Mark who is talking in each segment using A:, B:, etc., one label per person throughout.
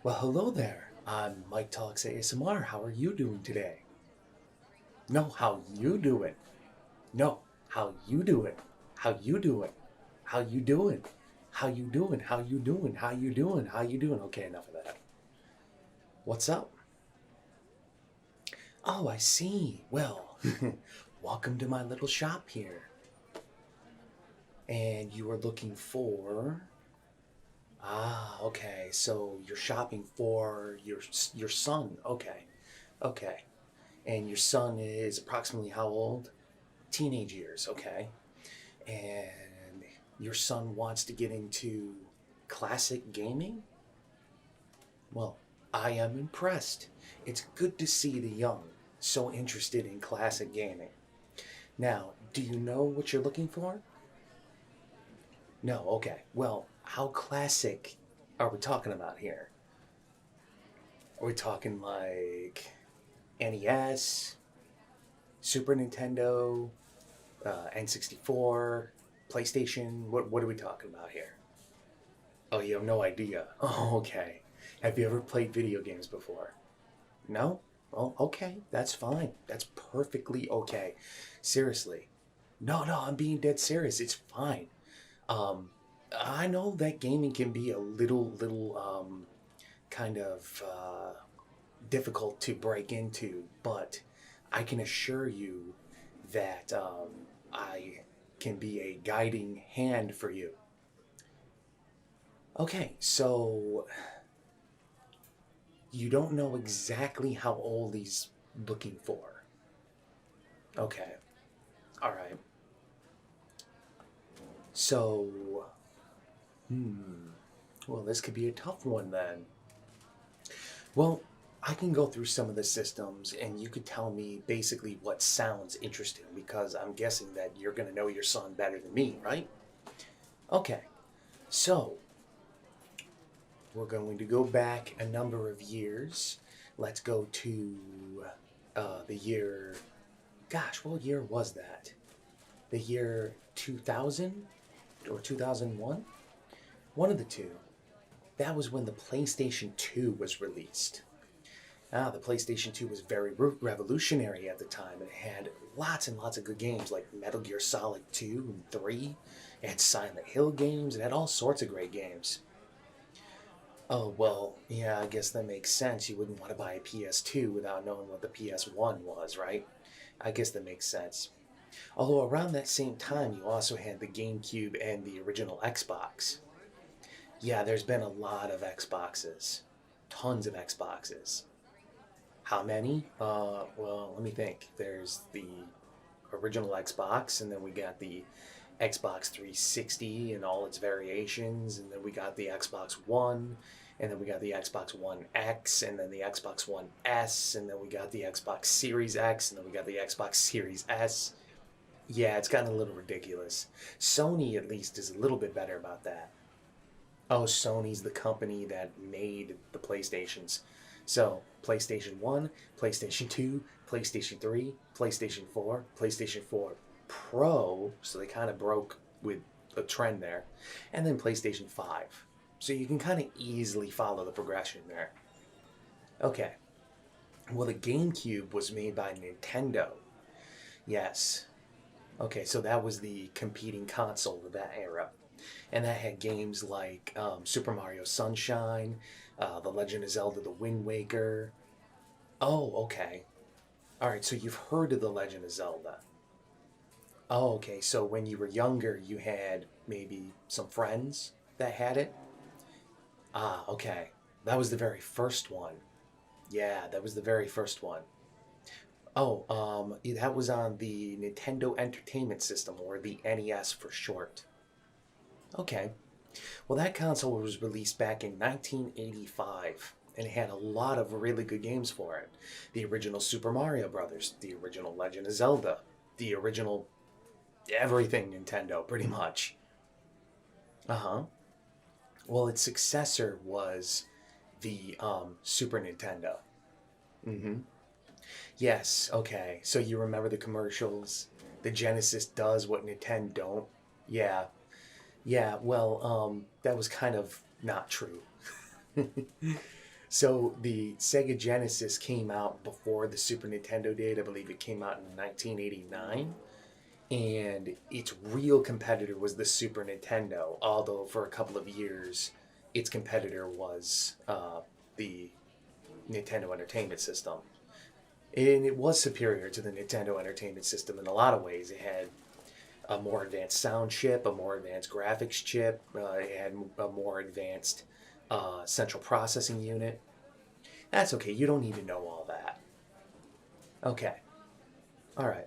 A: Well, hello there. I'm Mike Talks ASMR. How are you doing today? No, how you doing? No, how you doing? How you doing? How you doing? How you doing? How you doing? How you doing? How you doing? Okay, enough of that. What's up? Oh, I see. Well, welcome to my little shop here. And you are looking for okay. So you're shopping for your son. Okay. Okay. And your son is approximately how old? Teenage years, okay. And your son wants to get into classic gaming? Well, I am impressed. It's good to see the young so interested in classic gaming. Now, do you know what you're looking for? No, okay. Well, how classic are we talking about here? Are we talking like NES, Super Nintendo, N64, PlayStation? What are we talking about here? Oh, you have no idea. Oh, okay. Have you ever played video games before? No? Well, okay. That's fine. That's perfectly okay. Seriously. No, no, I'm being dead serious. It's fine. Um, I know that gaming can be a little kind of difficult to break into, but I can assure you that I can be a guiding hand for you. Okay, so you don't know exactly how old he's looking for. Okay, all right. So, well, this could be a tough one then. Well, I can go through some of the systems and you could tell me basically what sounds interesting because I'm guessing that you're going to know your son better than me, right? Okay, so we're going to go back a number of years. Let's go to the year, gosh, what year was that? The year 2000 or 2001? One of the two. That was when the PlayStation 2 was released. The PlayStation 2 was very revolutionary at the time. It had lots and lots of good games like Metal Gear Solid 2 and 3. It had Silent Hill games. It had all sorts of great games. Oh, well, yeah, I guess that makes sense. You wouldn't want to buy a PS2 without knowing what the PS1 was, right? I guess that makes sense. Although around that same time, you also had the GameCube and the original Xbox. Yeah, there's been a lot of Xboxes. Tons of Xboxes. How many? Well, let me think. There's the original Xbox, and then we got the Xbox 360 and all its variations, and then we got the Xbox One, and then we got the Xbox One X, and then the Xbox One S, and then we got the Xbox Series X, and then we got the Xbox Series S. Yeah, it's gotten a little ridiculous. Sony, at least, is a little bit better about that. Oh, Sony's the company that made the PlayStations. So, PlayStation 1, PlayStation 2, PlayStation 3, PlayStation 4, PlayStation 4 Pro, so they kind of broke with a trend there, and then PlayStation 5. So you can kind of easily follow the progression there. Okay, well, the GameCube was made by Nintendo. Yes. Okay, so that was the competing console of that era. And that had games like Super Mario Sunshine, The Legend of Zelda: The Wind Waker. Oh, okay. All right, so you've heard of The Legend of Zelda. Oh, okay. So when you were younger, you had maybe some friends that had it. Ah, okay. That was the very first one. Yeah, that was the very first one. Oh, that was on the Nintendo Entertainment System, or the NES for short. Okay. Well, that console was released back in 1985 and it had a lot of really good games for it. The original Super Mario Brothers, the original Legend of Zelda, the original everything Nintendo, pretty much. Uh huh. Well, its successor was the Super Nintendo. Mm hmm. Yes, okay. So you remember the commercials? The Genesis does what Nintendo don't? Yeah. Yeah, well, that was kind of not true. So the Sega Genesis came out before the Super Nintendo did. I believe it came out in 1989. And its real competitor was the Super Nintendo, although for a couple of years its competitor was the Nintendo Entertainment System. And it was superior to the Nintendo Entertainment System in a lot of ways. It had a more advanced sound chip, a more advanced graphics chip, it had a more advanced central processing unit. That's okay, you don't need to know all that. Okay, all right.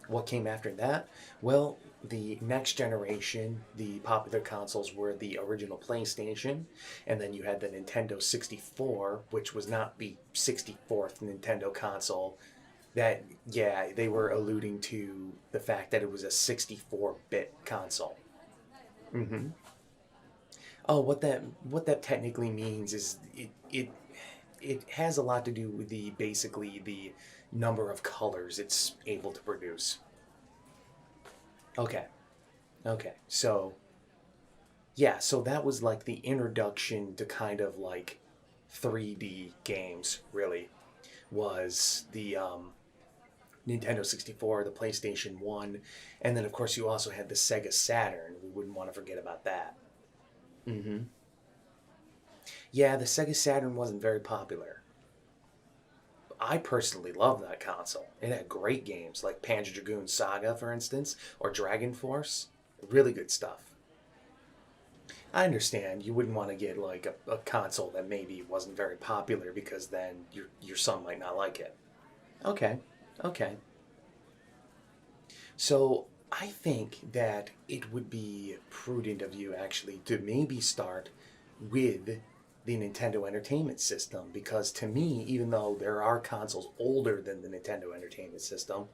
A: What came after that? Well, the next generation, the popular consoles were the original PlayStation, and then you had the Nintendo 64, which was not the 64th Nintendo console. That, yeah, they were alluding to the fact that it was a 64-bit console. Mm-hmm. Oh, what that technically means is it has a lot to do with the basically the number of colors it's able to produce. Okay. Okay. So, yeah, so that was like the introduction to kind of like 3D games, really, was the Nintendo 64, the PlayStation 1, and then of course you also had the Sega Saturn. We wouldn't want to forget about that. Mm-hmm. Yeah, the Sega Saturn wasn't very popular. I personally love that console. It had great games like Panzer Dragoon Saga, for instance, or Dragon Force. Really good stuff. I understand you wouldn't want to get like a console that maybe wasn't very popular because then your son might not like it. Okay, okay. So I think that it would be prudent of you actually to maybe start with the Nintendo Entertainment System because to me, even though there are consoles older than the Nintendo Entertainment System,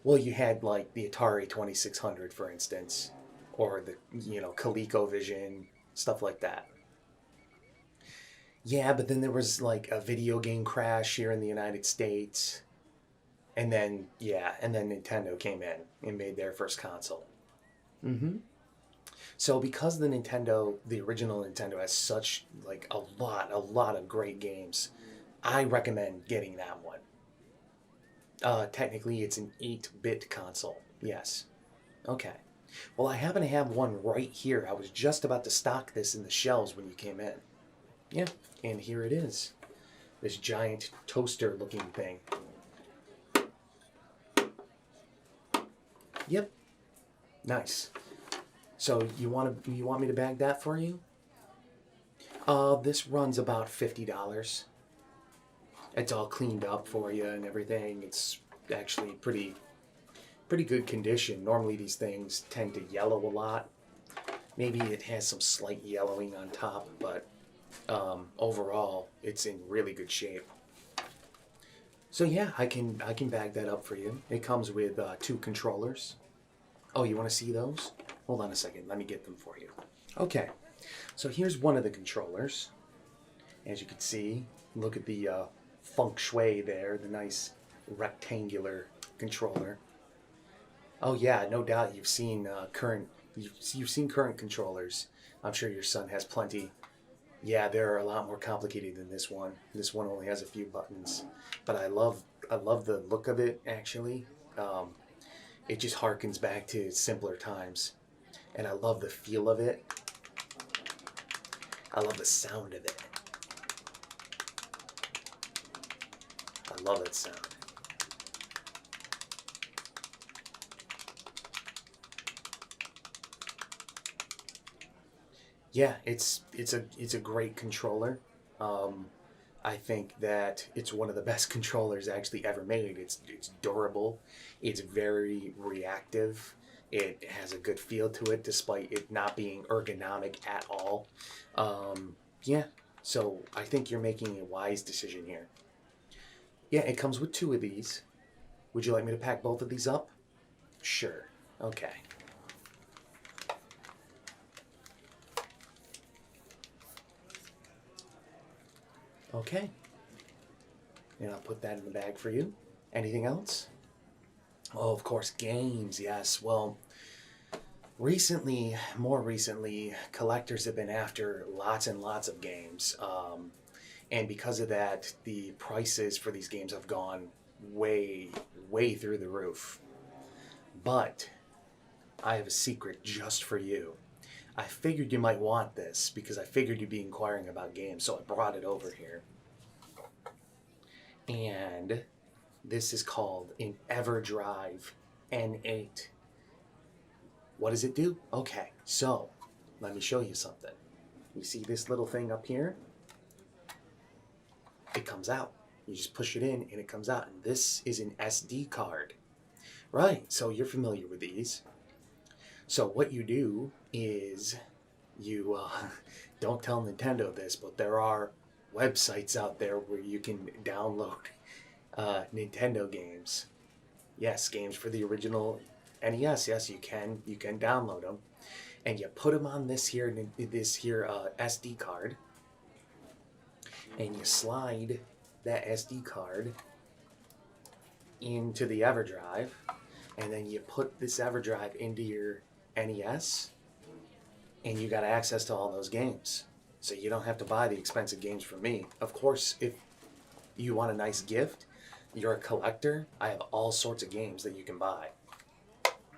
A: well, you had like the Atari 2600, for instance, or the ColecoVision, stuff like that. Yeah, but then there was like a video game crash here in the United States, and then yeah, and then Nintendo came in and made their first console. Mm-hmm. So because the original Nintendo has such like a lot of great games, I recommend getting that one. Technically, it's an 8-bit console. Yes. Okay. Well, I happen to have one right here. I was just about to stock this in the shelves when you came in. Yeah, and here it is. This giant toaster looking thing. Yep. Nice. So you want me to bag that for you? This runs about $50. It's all cleaned up for you and everything. It's actually pretty good condition. Normally these things tend to yellow a lot. Maybe it has some slight yellowing on top, but overall it's in really good shape. So yeah, I can bag that up for you. It comes with two controllers. Oh, you want to see those? Hold on a second. Let me get them for you. Okay, so here's one of the controllers. As you can see, look at the feng shui there, the nice rectangular controller. Oh yeah, no doubt you've seen current controllers. I'm sure your son has plenty. Yeah, they're a lot more complicated than this one. This one only has a few buttons, but I love the look of it actually. Um, it just harkens back to simpler times, and I love the feel of it. I love the sound of it. I love that sound. Yeah, it's a great controller. Um, I think that it's one of the best controllers actually ever made. It's durable. It's very reactive. It has a good feel to it, despite it not being ergonomic at all. Yeah, so I think you're making a wise decision here. Yeah, it comes with two of these. Would you like me to pack both of these up? Sure. Okay. Okay. And I'll put that in the bag for you. Anything else? Oh, of course, games. Yes. Well, more recently, collectors have been after lots and lots of games. And because of that, the prices for these games have gone way, way through the roof. But I have a secret just for you. I figured you might want this because I figured you'd be inquiring about games, so I brought it over here. And this is called an EverDrive N8. What does it do? Okay, so let me show you something. You see this little thing up here? It comes out. You just push it in and it comes out. And this is an SD card. Right, so you're familiar with these. So what you do is you, don't tell Nintendo this, but there are websites out there where you can download Nintendo games. Yes, games for the original NES. Yes, you can download them, and you put them on this here SD card, and you slide that SD card into the EverDrive, and then you put this EverDrive into your NES, and you got access to all those games. So you don't have to buy the expensive games from me. Of course, if you want a nice gift, you're a collector, I have all sorts of games that you can buy.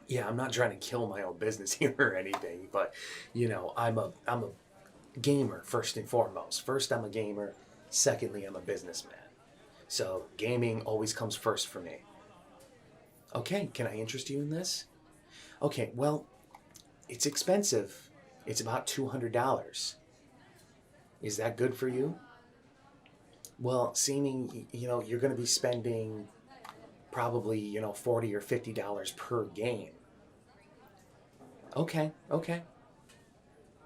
A: Yeah, I'm not trying to kill my own business here or anything, but you know, I'm a gamer first and foremost. First, I'm a gamer. Secondly, I'm a businessman. So gaming always comes first for me. Okay, can I interest you in this? Okay, well, it's expensive. It's about $200. Is that good for you? Well, seeming, you're going to be spending probably, $40 or $50 per game. Okay, okay.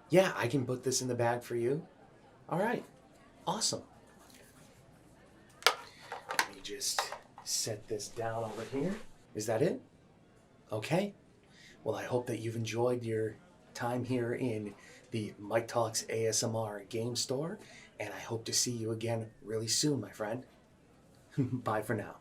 A: Yeah, I can put this in the bag for you. All right, awesome. Let me just set this down over here. Is that it? Okay. Well, I hope that you've enjoyed your time here in the Mike Talks ASMR game store, and I hope to see you again really soon, my friend. Bye for now.